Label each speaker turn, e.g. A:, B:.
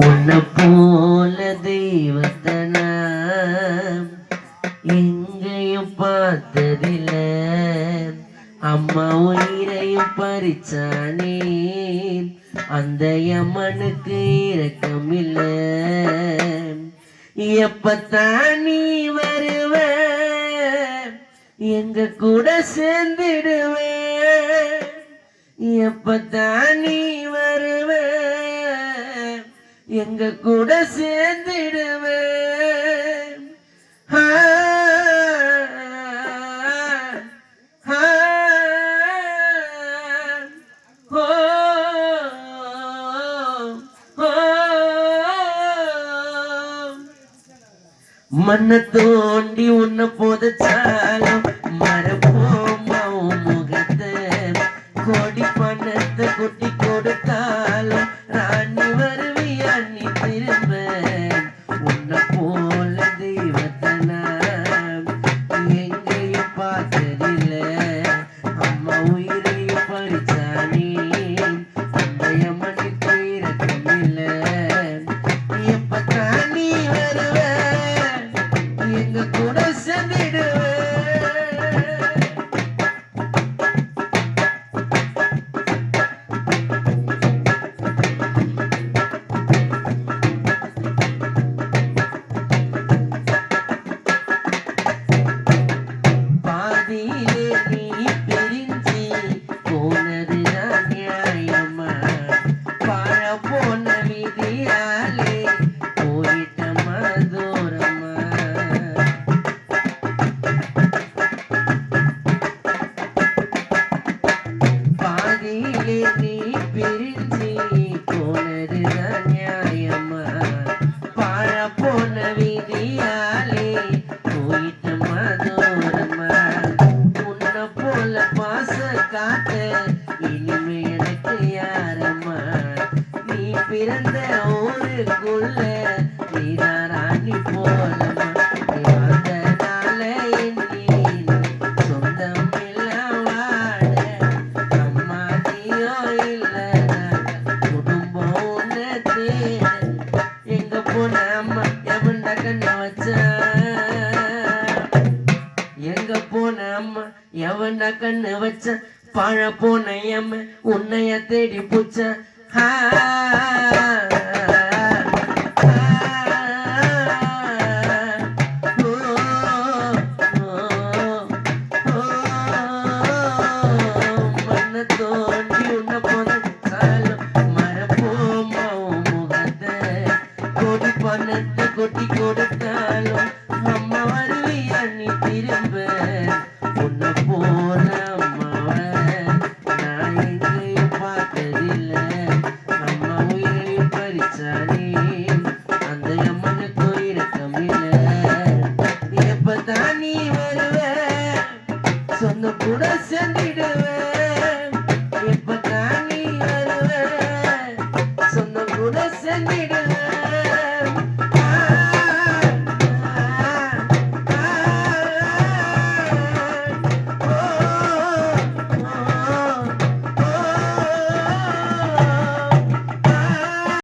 A: உன்னை போல தெய்வத்தன எங்கேயும் பார்த்ததில்ல. அம்மா உயிரையும் பறிச்சானே அந்த அம்மனுக்கு இரக்கம் இல்ல. எப்பத்தான் நீ வருவ எங்க கூட சேர்ந்துடுவே. எப்பத்தான் நீ வருவ எங்க கூட சேர்ந்துடுவே. மண்ண தோண்டி உன்ன போதச்சாலும் மரப்போமா முகத்தை கோடி பணத்தை கொட்டி கொடுத்தாலும் ராணி வருவியா நீ திரும்ப. உன்னை போல தெய்வத்தனா எங்கேயும் பார்த்ததில்ல. அம்மா உயிரையும் பறிச்சானே அந்த அம்மனுக்கு இரக்கம் இல்லை. எப்பத்தான் நீ வருவ எங்க கூட சேர்ந்திடுவே. பாதியிலே நீ பிரிஞ்சி போனதுதான் நியாயமா? பாழ போன விதியாலே போயிட்டமா தூரமா? பாதியிலே நீ பிரிஞ்சி போனதுதான் நியாயமா? பாழ போன விதியாலே போயிட்டமா தூரமா? உன்னை போல பாச காட்ட இனிமே எனக்கு யாரம்மா? நீ பிறந்த ஊருக்குள்ள நீதான் ராணி போலமா? நீ வந்தனால எண்ணி சொந்தம் எல்லாம் வாட. அம்மா நீயோ இல்ல குடும்பம் உன்னை தேட. எங்க போன அம்மா எவன்டா கண்ண வச்சா? எங்க போன அம்மா எவன்டா கண்ணு வச்ச? பழ போன எம்ம உன்னைய தேடி பூச்ச. மண்ண தோண்டி உன்னை போதாலும் மரப்போமா முகத்தை கோடி பணத்தை கொட்டி கொடுத்தாலும் அம்மா வருவியா நீ திரும்ப. உன்னை போல அம்மாவை நான் எங்கேயும் பார்த்ததில்ல. அம்மா உயிரையும் பறிச்சானே அந்த அம்மனுக்கு இரக்கம் இல்லை. எப்பத்தான் நீ வருவ சொன்ன கூட சேர்ந்திடுவ.